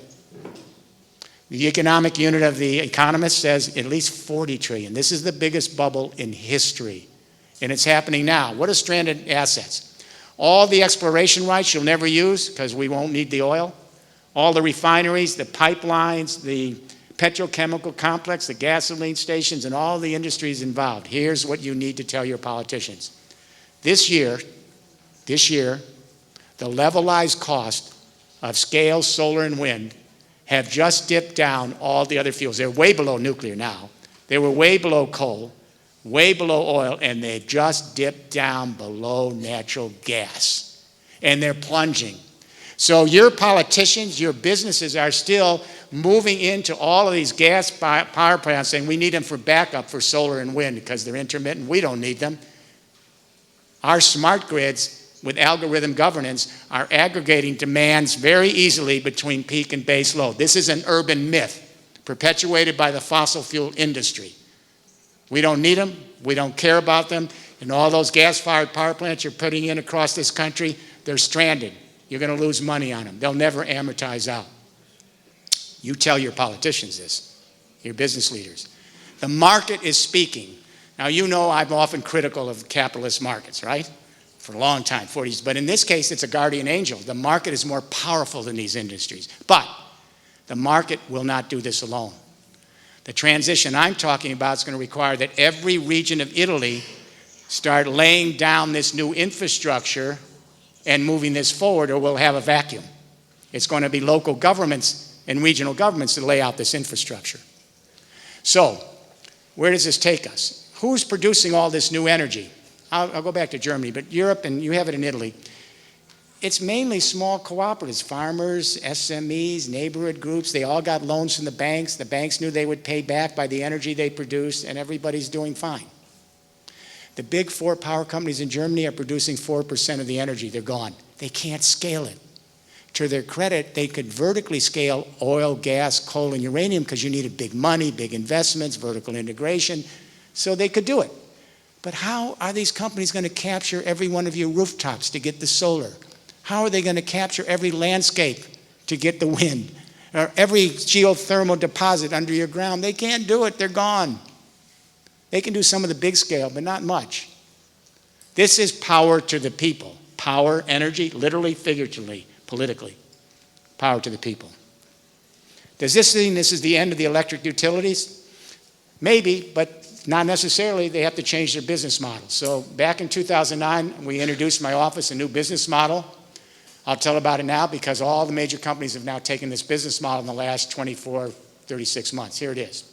The economic unit of The Economist says at least 40 trillion. This is the biggest bubble in history. And it's happening now. What are stranded assets? All the exploration rights you'll never use because we won't need the oil. All the refineries, the pipelines, the petrochemical complex, the gasoline stations, and all the industries involved. Here's what you need to tell your politicians. This year, the levelized cost of scale, solar, and wind have just dipped down all the other fuels. They're way below nuclear now. They were way below coal, way below oil, and they just dipped down below natural gas. And they're plunging. So your politicians, your businesses are still moving into all of these gas power plants saying we need them for backup for solar and wind because they're intermittent. We don't need them. Our smart grids with algorithm governance are aggregating demands very easily between peak and base load. This is an urban myth, perpetuated by the fossil fuel industry. We don't need them. We don't care about them. And all those gas-fired power plants you're putting in across this country, they're stranded. You're going to lose money on them. They'll never amortize out. You tell your politicians this, your business leaders. The market is speaking. Now, you know I'm often critical of capitalist markets, right? For a long time, 40s. But in this case, it's a guardian angel. The market is more powerful than these industries. But the market will not do this alone. The transition I'm talking about is going to require that every region of Italy start laying down this new infrastructure and moving this forward, or we'll have a vacuum. It's going to be local governments and regional governments to lay out this infrastructure. So, where does this take us? Who's producing all this new energy? I'll go back to Germany, but Europe, and you have it in Italy. It's mainly small cooperatives, farmers, SMEs, neighborhood groups. They all got loans from the banks. The banks knew they would pay back by the energy they produced, and everybody's doing fine. The big four power companies in Germany are producing 4% of the energy. They're gone. They can't scale it. To their credit, they could vertically scale oil, gas, coal, and uranium because you needed big money, big investments, vertical integration, so they could do it. But how are these companies going to capture every one of your rooftops to get the solar? How are they going to capture every landscape to get the wind? Or every geothermal deposit under your ground? They can't do it. They're gone. They can do some of the big scale, but not much. This is power to the people. Power, energy, literally, figuratively, politically. Power to the people. Does this mean this is the end of the electric utilities? Maybe, but not necessarily. They have to change their business model. So back in 2009, we introduced my office a new business model. I'll tell about it now because all the major companies have now taken this business model in the last 24, 36 months. Here it is.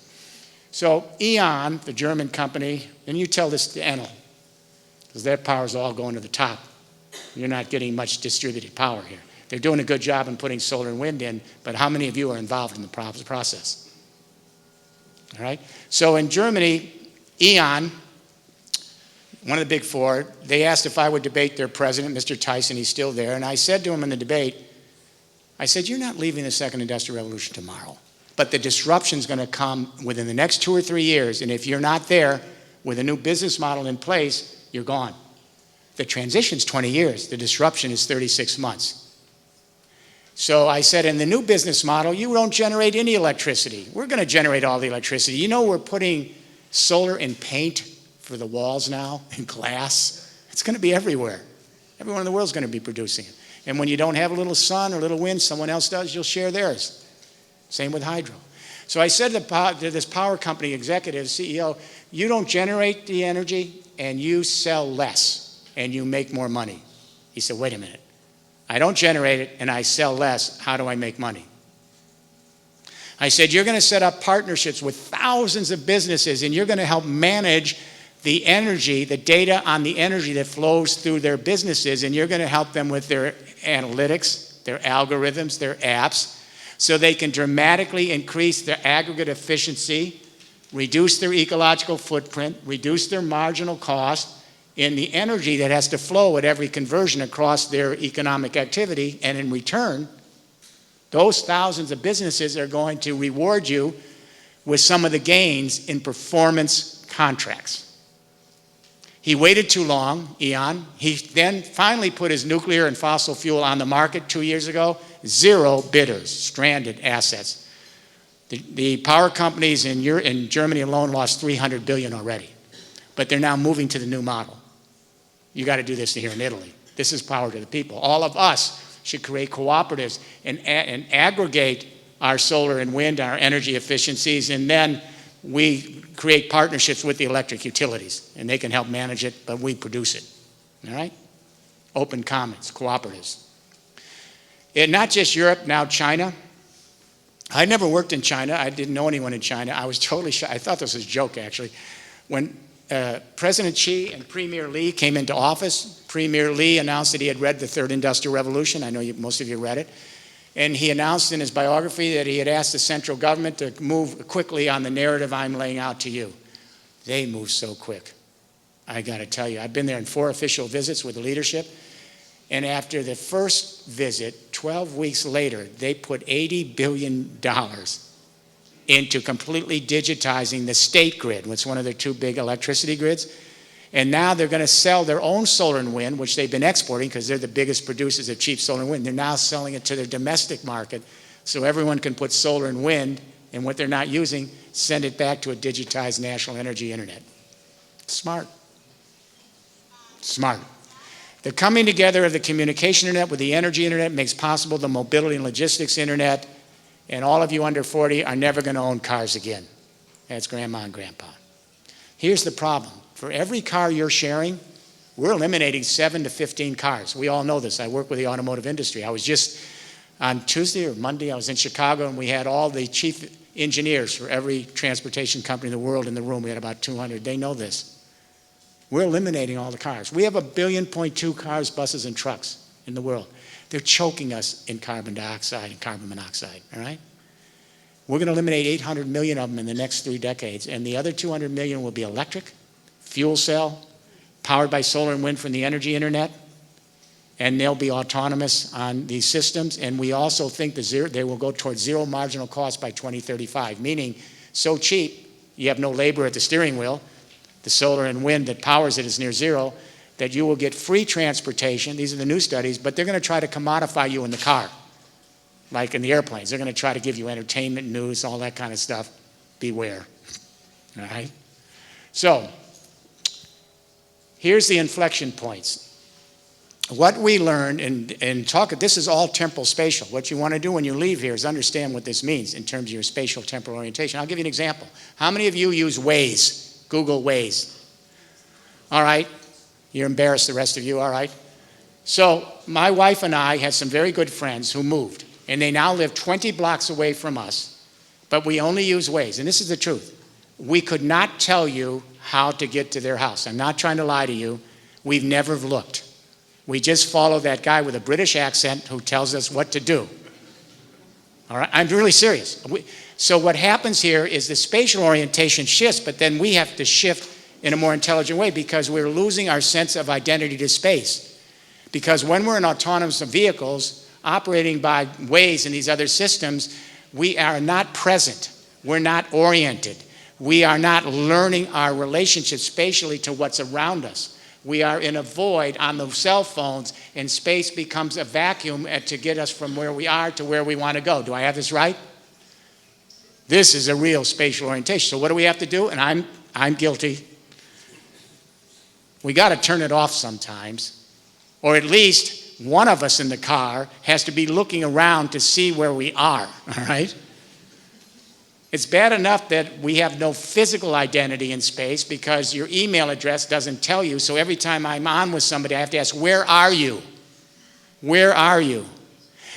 So E.ON, the German company, and you tell this to Enel, because their power is all going to the top. You're not getting much distributed power here. They're doing a good job in putting solar and wind in, but how many of you are involved in the process? All right? So in Germany, E.ON, one of the big four, they asked if I would debate their president, Mr. Tyson. He's still there. And I said to him in the debate, I said, you're not leaving the second industrial revolution tomorrow. But the disruption is going to come within the next 2 or 3 years. And if you're not there with a new business model in place, you're gone. The transition's 20 years. The disruption is 36 months. So I said, in the new business model, you don't generate any electricity. We're going to generate all the electricity. You know, we're putting solar and paint for the walls now, and glass. It's going to be everywhere. Everyone in the world is going to be producing it. And when you don't have a little sun or a little wind, someone else does, you'll share theirs. Same with hydro. So I said to this power company executive, CEO, you don't generate the energy and you sell less and you make more money. He said, wait a minute. I don't generate it and I sell less. How do I make money? I said, you're going to set up partnerships with thousands of businesses and you're going to help manage the energy, the data on the energy that flows through their businesses, and you're going to help them with their analytics, their algorithms, their apps, so they can dramatically increase their aggregate efficiency, reduce their ecological footprint, reduce their marginal cost in the energy that has to flow at every conversion across their economic activity, and in return, those thousands of businesses are going to reward you with some of the gains in performance contracts. He waited too long, E.ON. He then finally put his nuclear and fossil fuel on the market 2 years ago. 0 bidders, stranded assets. The power companies in Germany alone lost $300 billion already. But they're now moving to the new model. You got to do this here in Italy. This is power to the people. All of us should create cooperatives and aggregate our solar and wind, our energy efficiencies, and then we create partnerships with the electric utilities, and they can help manage it, but we produce it. All right? Open commons, cooperatives. And not just Europe, now China. I never worked in China. I didn't know anyone in China. I was totally shocked. I thought this was a joke, actually. When President Xi and Premier Li came into office, Premier Li announced that he had read The Third Industrial Revolution. I know most of you read it. And he announced in his biography that he had asked the central government to move quickly on the narrative I'm laying out to you. They moved so quick. I got to tell you, I've been there in 4 official visits with the leadership. And after the first visit, 12 weeks later, they put $80 billion into completely digitizing the state grid, which is one of their two big electricity grids. And now they're going to sell their own solar and wind, which they've been exporting because they're the biggest producers of cheap solar and wind. They're now selling it to their domestic market so everyone can put solar and wind, and what they're not using, send it back to a digitized national energy internet. Smart. Smart. The coming together of the communication internet with the energy internet makes possible the mobility and logistics internet, and all of you under 40 are never going to own cars again. That's grandma and grandpa. Here's the problem. For every car you're sharing, we're eliminating 7 to 15 cars. We all know this. I work with the automotive industry. I was just on Tuesday or Monday, I was in Chicago, and we had all the chief engineers for every transportation company in the world in the room. We had about 200. They know this. We're eliminating all the cars. We have 1.2 billion cars, buses, and trucks in the world. They're choking us in carbon dioxide and carbon monoxide, all right? We're going to eliminate 800 million of them in the next 3 decades, and the other 200 million will be electric, fuel cell, powered by solar and wind from the energy internet, and they'll be autonomous on these systems. And we also think they will go towards zero marginal cost by 2035, meaning so cheap, you have no labor at the steering wheel, the solar and wind that powers it is near zero, that you will get free transportation. These are the new studies, but they're going to try to commodify you in the car, like in the airplanes. They're going to try to give you entertainment, news, all that kind of stuff. Beware, all right? So, here's the inflection points. What we learned, and talk, this is all temporal spatial. What you want to do when you leave here is understand what this means in terms of your spatial temporal orientation. I'll give you an example. How many of you use Waze, Google Waze? All right, you're embarrassed, the rest of you, all right? So my wife and I had some very good friends who moved, and they now live 20 blocks away from us, but we only use Waze, and this is the truth. We could not tell you how to get to their house. I'm not trying to lie to you. We've never looked. We just follow that guy with a British accent who tells us what to do. All right, I'm really serious. So what happens here is the spatial orientation shifts, but then we have to shift in a more intelligent way because we're losing our sense of identity to space. Because when we're in autonomous vehicles operating by Waze and these other systems, we are not present. We're not oriented. We are not learning our relationship spatially to what's around us. We are in a void on the cell phones, and space becomes a vacuum to get us from where we are to where we want to go. Do I have this right? This is a real spatial orientation. So what do we have to do? And I'm guilty. We got to turn it off sometimes, or at least one of us in the car has to be looking around to see where we are, all right? It's bad enough that we have no physical identity in space because your email address doesn't tell you. So every time I'm on with somebody, I have to ask, where are you? Where are you?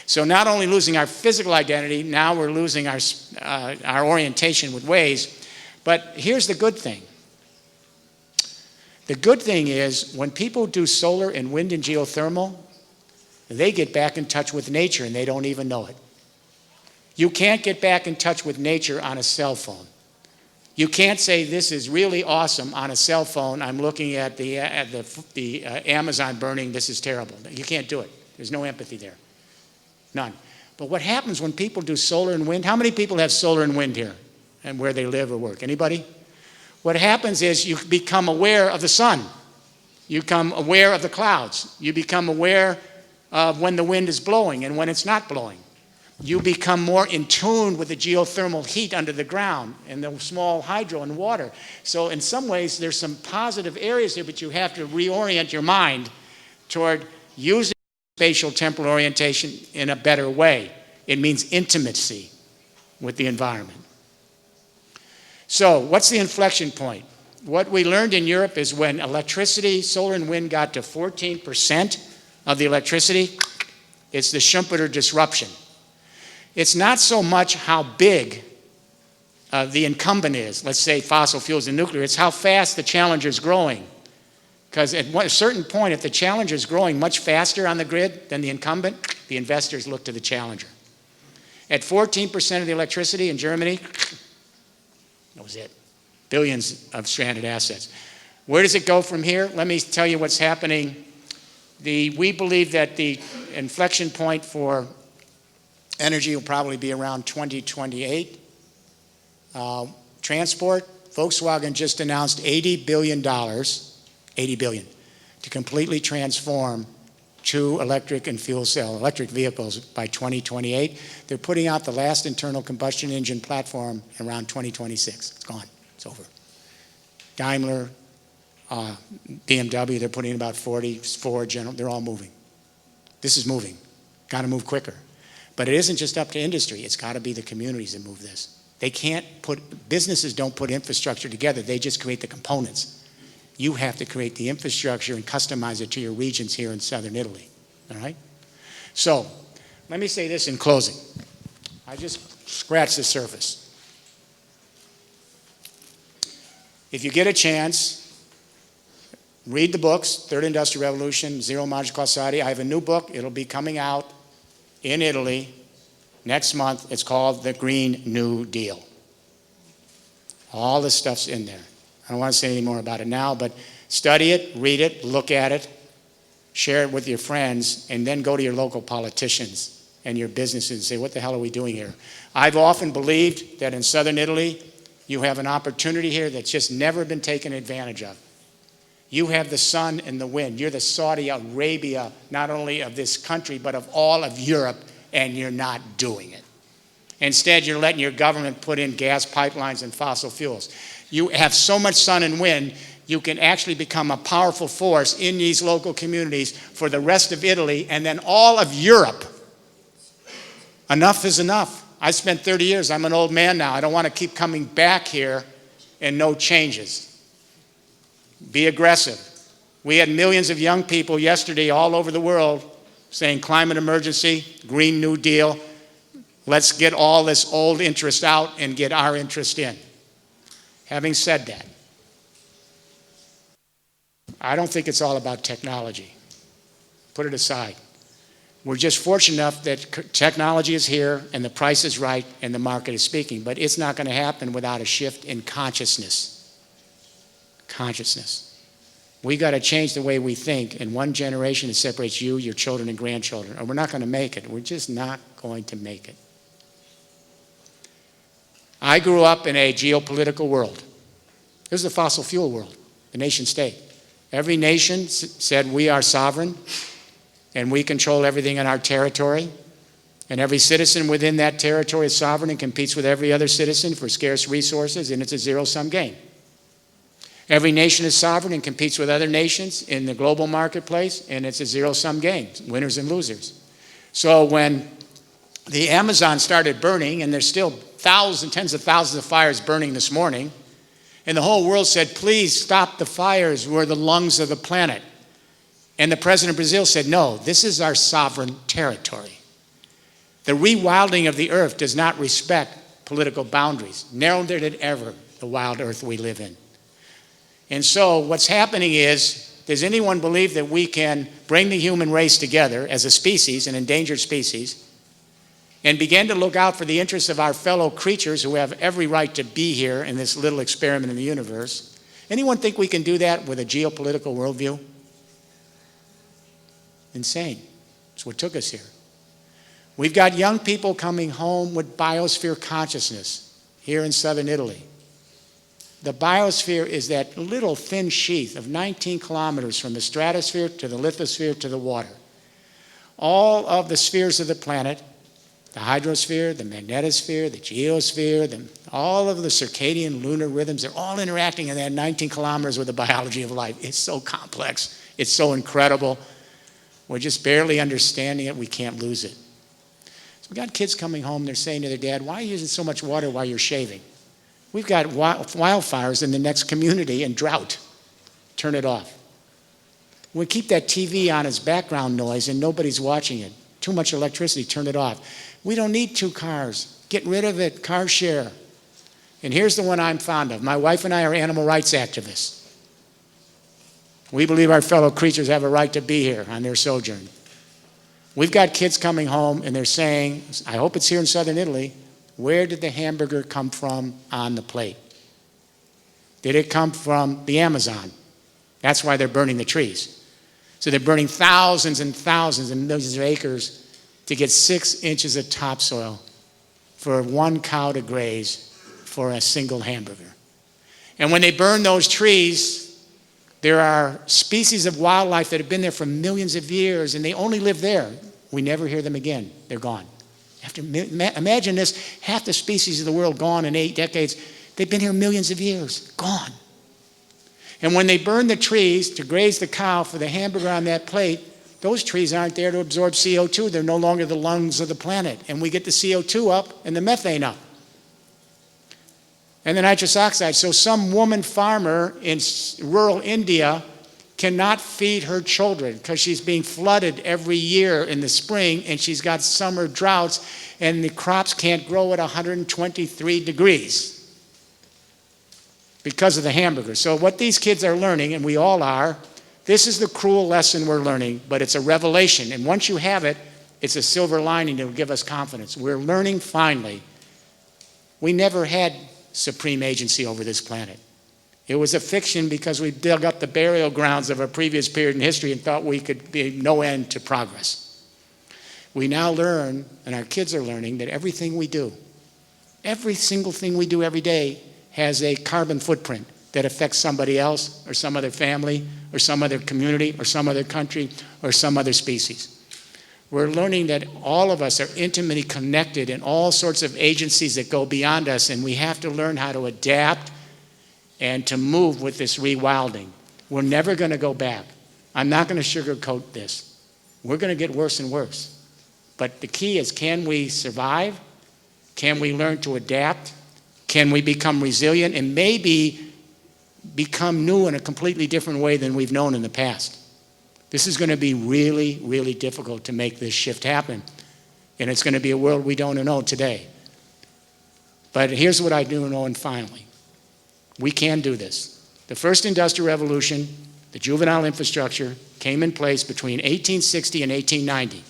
So not only losing our physical identity, now we're losing our orientation with Waze. But here's the good thing. The good thing is when people do solar and wind and geothermal, they get back in touch with nature and they don't even know it. You can't get back in touch with nature on a cell phone. You can't say this is really awesome on a cell phone. I'm looking at the Amazon burning. This is terrible. You can't do it. There's no empathy there. None. But what happens when people do solar and wind? How many people have solar and wind here and where they live or work? Anybody? What happens is you become aware of the sun. You become aware of the clouds. You become aware of when the wind is blowing and when it's not blowing. You become more in tune with the geothermal heat under the ground and the small hydro and water. So in some ways, there's some positive areas here, but you have to reorient your mind toward using spatial temporal orientation in a better way. It means intimacy with the environment. So what's the inflection point? What we learned in Europe is when electricity, solar and wind got to 14% of the electricity, it's the Schumpeter disruption. It's not so much how big the incumbent is, let's say fossil fuels and nuclear, it's how fast the challenger is growing. Because at a certain point, if the challenger is growing much faster on the grid than the incumbent, the investors look to the challenger. At 14% of the electricity in Germany, that was it. Billions of stranded assets. Where does it go from here? Let me tell you what's happening. We believe that the inflection point for energy will probably be around 2028. Transport, Volkswagen just announced $80 billion, $80 billion, to completely transform to electric and fuel cell electric vehicles by 2028. They're putting out the last internal combustion engine platform around 2026. It's gone. It's over. Daimler, BMW, they're putting in about 40, Ford, General, they're all moving. This is moving. Got to move quicker. But it isn't just up to industry. It's got to be the communities that move this. They can't businesses don't put infrastructure together. They just create the components. You have to create the infrastructure and customize it to your regions here in southern Italy, all right? So, let me say this in closing. I just scratched the surface. If you get a chance, read the books, Third Industrial Revolution, Zero Marginal Cost Society. I have a new book. It'll be coming out in Italy next month. It's called The Green New Deal. All the stuff's in there. I don't want to say any more about it now, but study it, read it, look at it, share it with your friends, and then go to your local politicians and your businesses and say, what the hell are we doing here? I've often believed that in southern Italy, you have an opportunity here that's just never been taken advantage of. You have the sun and the wind. You're the Saudi Arabia, not only of this country, but of all of Europe, and you're not doing it. Instead, you're letting your government put in gas pipelines and fossil fuels. You have so much sun and wind, you can actually become a powerful force in these local communities for the rest of Italy and then all of Europe. Enough is enough. I spent 30 years. I'm an old man now. I don't want to keep coming back here and no changes. Be aggressive. We had millions of young people yesterday all over the world saying climate emergency, Green New Deal. Let's get all this old interest out and get our interest in. Having said that, I don't think it's all about technology. Put it aside. We're just fortunate enough that technology is here and the price is right and the market is speaking, but it's not going to happen without a shift in consciousness. Consciousness. We got to change the way we think in one generation that separates you, your children, and grandchildren, or we're not going to make it. We're just not going to make it. I grew up in a geopolitical world. It was the fossil fuel world, the nation state. Every nation said we are sovereign and we control everything in our territory. And every citizen within that territory is sovereign and competes with every other citizen for scarce resources, and it's a zero-sum game. Every nation is sovereign and competes with other nations in the global marketplace, and it's a zero-sum game, winners and losers. So when the Amazon started burning, and there's still tens of thousands of fires burning this morning, and the whole world said, please stop the fires, we're the lungs of the planet. And the president of Brazil said, no, this is our sovereign territory. The rewilding of the earth does not respect political boundaries, narrower than ever, the wild earth we live in. And so what's happening is, does anyone believe that we can bring the human race together as a species, an endangered species, and begin to look out for the interests of our fellow creatures who have every right to be here in this little experiment in the universe? Anyone think we can do that with a geopolitical worldview? Insane. It's what took us here. We've got young people coming home with biosphere consciousness here in southern Italy. The biosphere is that little thin sheath of 19 kilometers from the stratosphere to the lithosphere to the water. All of the spheres of the planet, the hydrosphere, the magnetosphere, the geosphere, all of the circadian lunar rhythms, they're all interacting in that 19 kilometers with the biology of life. It's so complex. It's so incredible. We're just barely understanding it. We can't lose it. So we got kids coming home. They're saying to their dad, why are you using so much water while you're shaving? We've got wildfires in the next community and drought. Turn it off. We keep that TV on as background noise and nobody's watching it. Too much electricity, turn it off. We don't need 2 cars. Get rid of it, car share. And here's the one I'm fond of. My wife and I are animal rights activists. We believe our fellow creatures have a right to be here on their sojourn. We've got kids coming home and they're saying, I hope it's here in southern Italy, where did the hamburger come from on the plate? Did it come from the Amazon? That's why they're burning the trees. So they're burning thousands and thousands and millions of acres to get 6 inches of topsoil for 1 cow to graze for a single hamburger. And when they burn those trees, there are species of wildlife that have been there for millions of years, and they only live there. We never hear them again. They're gone. Imagine this, half the species of the world gone in 8 decades. They've been here millions of years, gone. And when they burn the trees to graze the cow for the hamburger on that plate, those trees aren't there to absorb CO2. They're no longer the lungs of the planet. And we get the CO2 up and the methane up. And the nitrous oxide. So some woman farmer in rural India cannot feed her children because she's being flooded every year in the spring, and she's got summer droughts, and the crops can't grow at 123 degrees because of the hamburger. So what these kids are learning, and we all are, this is the cruel lesson we're learning, but it's a revelation. And once you have it, it's a silver lining that will give us confidence. We're learning finally. We never had supreme agency over this planet. It was a fiction because we dug up the burial grounds of a previous period in history and thought we could be no end to progress. We now learn, and our kids are learning, that everything we do, every single thing we do every day has a carbon footprint that affects somebody else or some other family or some other community or some other country or some other species. We're learning that all of us are intimately connected in all sorts of agencies that go beyond us, and we have to learn how to adapt and to move with this rewilding. We're never going to go back. I'm not going to sugarcoat this. We're going to get worse and worse. But the key is, can we survive? Can we learn to adapt? Can we become resilient and maybe become new in a completely different way than we've known in the past? This is going to be really, really difficult to make this shift happen. And it's going to be a world we don't know today. But here's what I do know, and finally. We can do this. The first industrial revolution, the juvenile infrastructure, came in place between 1860 and 1890.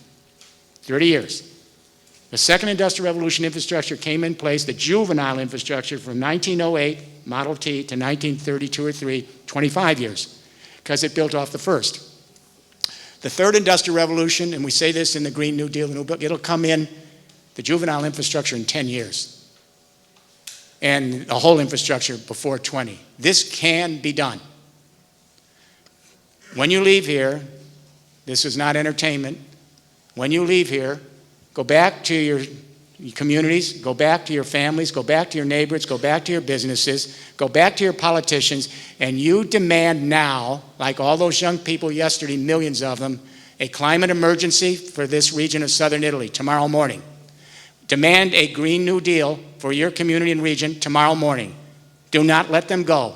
30 years. The second industrial revolution infrastructure came in place, the juvenile infrastructure, from 1908, Model T, to 1932 or 3, 25 years, because it built off the first. The third industrial revolution, and we say this in the Green New Deal, the New Book, it'll come in, the juvenile infrastructure, in 10 years. And the whole infrastructure before 20. This can be done. When you leave here, this is not entertainment. When you leave here, go back to your communities, go back to your families, go back to your neighbors, go back to your businesses, go back to your politicians, and you demand now, like all those young people yesterday, millions of them, a climate emergency for this region of southern Italy tomorrow morning. Demand a Green New Deal for your community and region tomorrow morning. Do not let them go.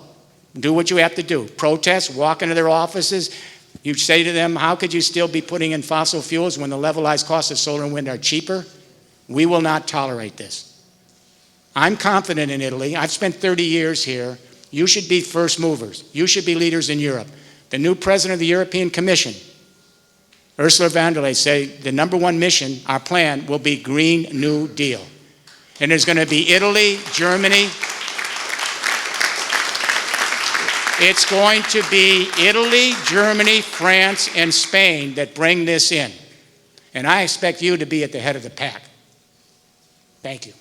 Do what you have to do. Protest, walk into their offices. You say to them, how could you still be putting in fossil fuels when the levelized costs of solar and wind are cheaper? We will not tolerate this. I'm confident in Italy. I've spent 30 years here. You should be first movers. You should be leaders in Europe. The new president of the European Commission, Ursula von der Leyen, say the number one mission, our plan, will be Green New Deal. And there's going to be Italy, Germany. It's going to be Italy, Germany, France, and Spain that bring this in. And I expect you to be at the head of the pack. Thank you.